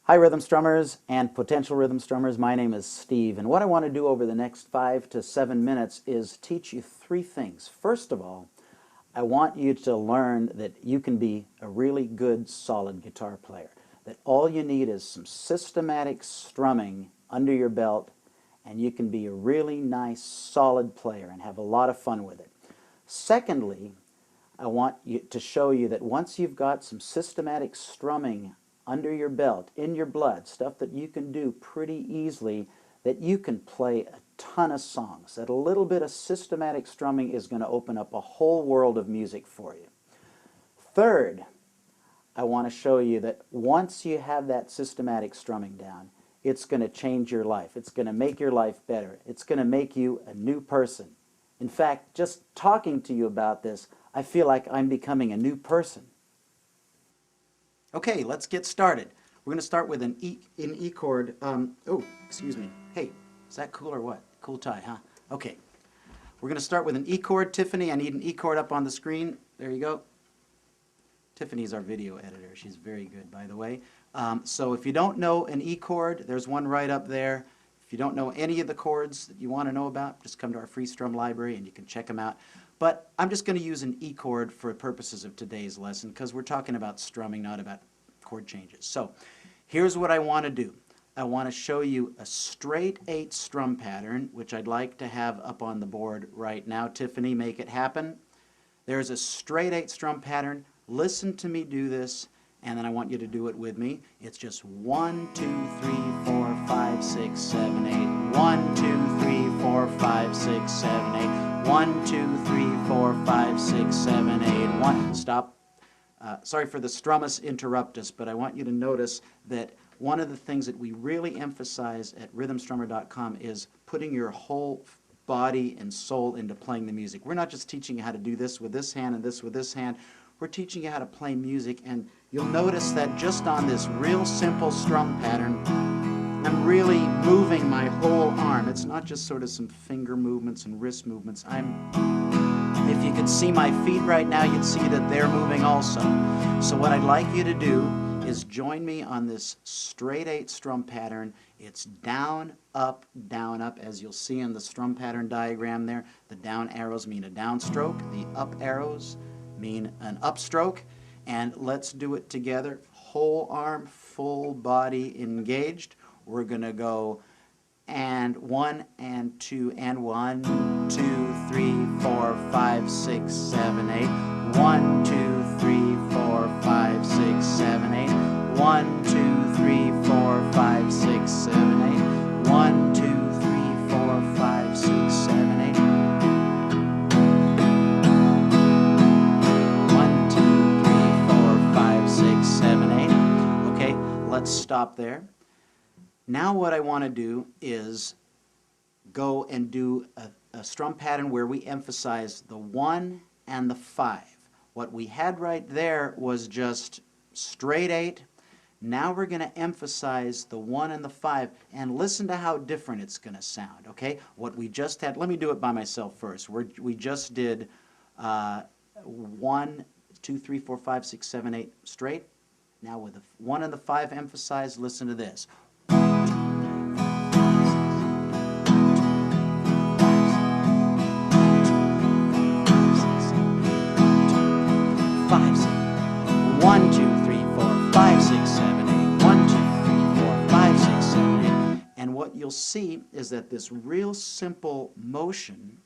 Hi rhythm strummers and potential rhythm strummers, my name is Steve, and what I want to do over the next 5 to 7 minutes is teach you three things. First of all, I want you to learn that you can be a really good solid guitar player, that all you need is some systematic strumming under your belt and you can be a really nice solid player and have a lot of fun with it. Secondly, I want to show you that once you've got some systematic strumming under your belt, in your blood, stuff that you can do pretty easily, that you can play a ton of songs. That a little bit of systematic strumming is going to open up a whole world of music for you. Third, I want to show you that once you have that systematic strumming down, it's going to change your life. It's going to make your life better. It's going to make you a new person. In fact, just talking to you about this, I feel like I'm becoming a new person. Okay, let's get started. We're going to start with an E chord. Oh, excuse me. Hey, is that cool or what? Cool tie, huh? Okay. We're going to start with an E chord. Tiffany, I need an E chord up on the screen. There you go. Tiffany's our video editor. She's very good, by the way. So if you don't know an E chord, there's one right up there. If you don't know any of the chords that you want to know about, just come to our free strum library and you can check them out. But I'm just going to use an E chord for purposes of today's lesson because we're talking about strumming, not about chord changes. So here's what I want to do. I want to show you a straight 8 strum pattern, which I'd like to have up on the board right now. Tiffany, make it happen. There's a straight 8 strum pattern. Listen to me do this, and then I want you to do it with me. It's just 1, 2, 3, 4, 5, 6, 7, 8. 1, 2, 3, 4, 5, 6, 7, 8. 1, 2, 3, 4, 5, 6, 7, 8. 1. Stop. Sorry for the strummus interruptus, but I want you to notice that one of the things that we really emphasize at rhythmstrummer.com is putting your whole body and soul into playing the music. We're not just teaching you how to do this with this hand and this with this hand. We're teaching you how to play music, and you'll notice that just on this real simple strum pattern, I'm really moving my whole arm. It's not just sort of some finger movements and wrist movements. If you could see my feet right now, you'd see that they're moving also. So what I'd like you to do is join me on this straight 8 strum pattern. It's down, up, as you'll see in the strum pattern diagram there. The down arrows mean a downstroke. The up arrows mean an upstroke. And let's do it together. Whole arm, full body engaged. We're going to go and 1 and 2 and 1, 2, 3, 4, 5, 6, 7, 8. 1, 2, 3, 4, 5, 6, 7, 8. 1, 2, 3, 4, 5, 6, 7, 8. 1, 2, 3, 4, 5, 6, 7, 8. 1, 2, 3, 4, 5, 6, 7, 8. Okay, let's stop there. Now what I want to do is go and do a strum pattern where we emphasize the 1 and the 5. What we had right there was just straight 8. Now we're going to emphasize the 1 and the 5, and listen to how different it's going to sound, okay? What we just had, let me do it by myself first. We just did 1, 2, 3, 4, 5, 6, 7, 8 straight. Now with the 1 and the 5 emphasized, listen to this. 1, 2, 3, 4, 5, 6, 7, 8. 1, 2, 3, 4, 5, 6, 7, 8. And what you'll see is that this real simple motion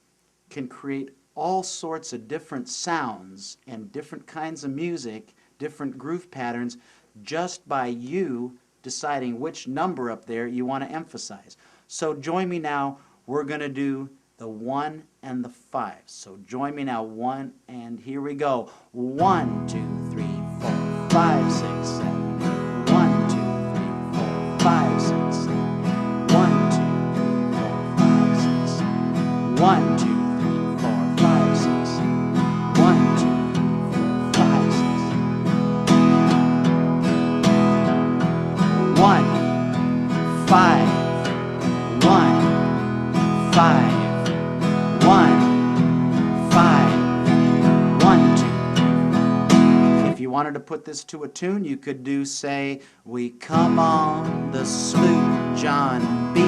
can create all sorts of different sounds and different kinds of music, different groove patterns, just by you deciding which number up there you want to emphasize. So join me now. We're going to do the 1 and the 5. So join me now. 1, and here we go. 1, 2, 3, 4, 5, 6, 7, 8. 1, 2, 3, 4, 5, 6, 7, 8. 1, 2, 3, 4, 5, 6, 7, 8. 1, 2, 3, 4, 5, 6, 7, 8. 1, 2, 3, 4, 5, 6, 7, 8. 1, 5, 1, 5. 1, 5, 1, 2. If you wanted to put this to a tune, you could do, say, we come on the sloop John B.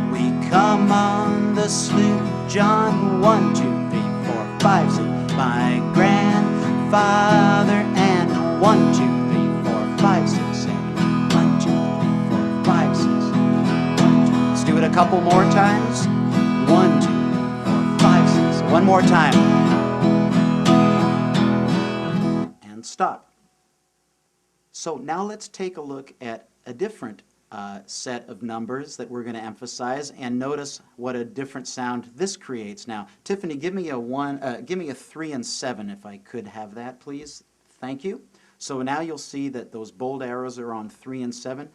We come on the sloop John 1, 2, 3, 4, 5, 6. My grandfather and 1, 2, 3, 4, 5, 6, 7. 1, 2, 3, 4, 5, 6. 1, 2. Let's do it a couple more times. 1, 2, 3, 4, 5, 6. One more time. And stop. So now let's take a look at a different set of numbers that we're going to emphasize, and notice what a different sound this creates. Now, Tiffany, give me a 3 and 7 if I could have that, please. Thank you. So now you'll see that those bold arrows are on 3 and 7.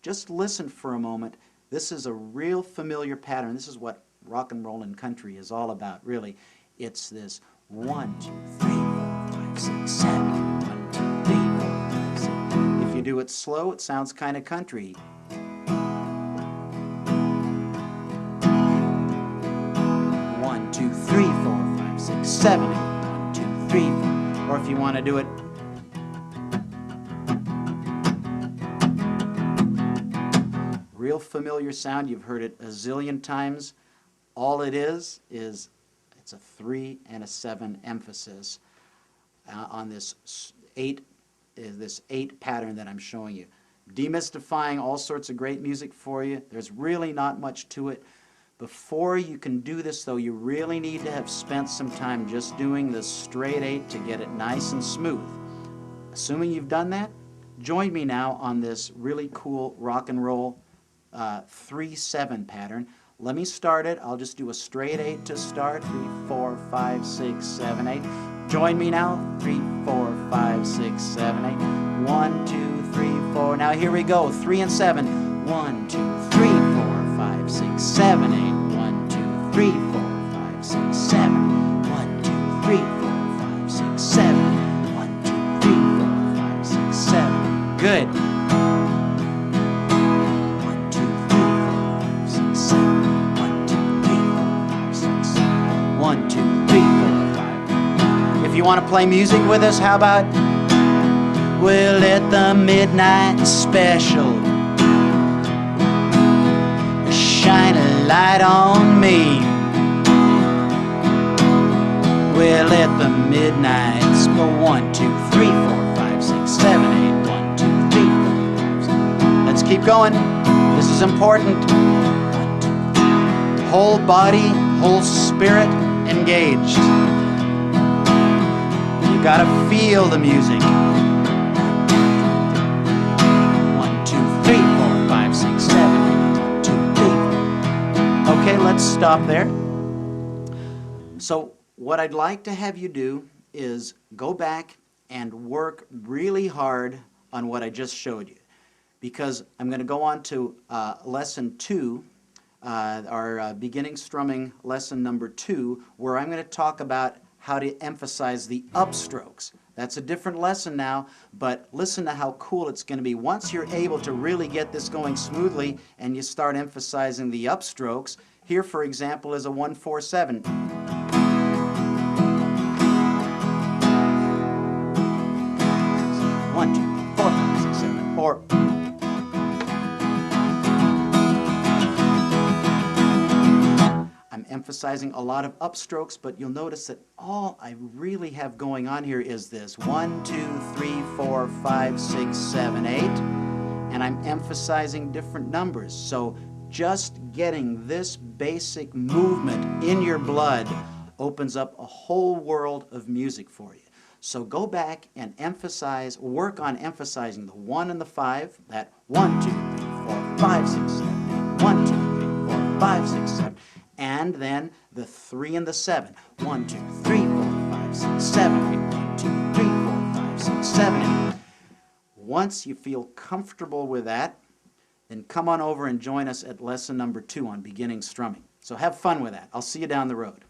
Just listen for a moment. This is a real familiar pattern. This is what rock and roll and country is all about, really. It's this 1, 2, 3, 4, 5, 6, 7. 1, 2, 3, 4, 5, 6. If you do it slow, it sounds kind of country. 1, 2, 3, 4, 5, 6, 7, 8. 1, 2, 3, 4. Or if you want to do it real familiar sound, you've heard it a zillion times. All it is it's a 3 and a 7 emphasis on this 8 pattern that I'm showing you. Demystifying all sorts of great music for you. There's really not much to it. Before you can do this, though, you really need to have spent some time just doing the straight 8 to get it nice and smooth. Assuming you've done that, join me now on this really cool rock and roll 3-7 pattern. Let me start it. I'll just do a straight 8 to start. 3, 4, 5, 6, 7, 8. Join me now. 3, 4, 5, 6, 7, 8. 1, 2, 3, 4. Now here we go. 3 and 7. 1, 2, 3, 4, 5, 6, 7, 8. 1, 2, 3, 4, 5, 6, 7. 1, 2, 3, 4, 5, 6, 7. 1, 2, 3, 4, 5, 6, 7. Good. 1, 2, 3, 4, 5, 6, 7. 1, 2, 3, 4, 5, 6, 7. 1, 2, 3, 4, 5. If you want to play music with us, how about we'll at the midnight special shine a light on me. We'll at the midnight special 1, 2, 3, 4, 5, 6, 7, 8. 1, 2, 3, 4, 5, 6. Let's keep going. This is important. 1, 2, 3. Whole body, whole spirit engaged. You gotta feel the music. 1, 2, 3, 4, 5, 6, 7, 8. 1, 2, 3. Okay, let's stop there. So what I'd like to have you do is go back and work really hard on what I just showed you, because I'm going to go on to lesson 2, our beginning strumming lesson number 2, where I'm going to talk about how to emphasize the upstrokes. That's a different lesson now, but listen to how cool it's going to be. Once you're able to really get this going smoothly and you start emphasizing the upstrokes, here for example is a 1, 4, 7. 1, 2, 4, 5, 6, 7, or I'm emphasizing a lot of upstrokes, but you'll notice that all I really have going on here is this 1, 2, 3, 4, 5, 6, 7, 8, and I'm emphasizing different numbers. So just getting this basic movement in your blood opens up a whole world of music for you. So go back and emphasize, work on emphasizing the 1 and the 5, that 1, 2, 3, 4, 5, 6, 7, 8, 1, 2, 3, 4, 5, 6, 7, and then the 3 and the 7, 1, 2, 3, 4, 5, 6, 7, 8, 1, 2, 3, 4, 5, 6, 7, 8. Once you feel comfortable with that, then come on over and join us at lesson number 2 on beginning strumming. So have fun with that. I'll see you down the road.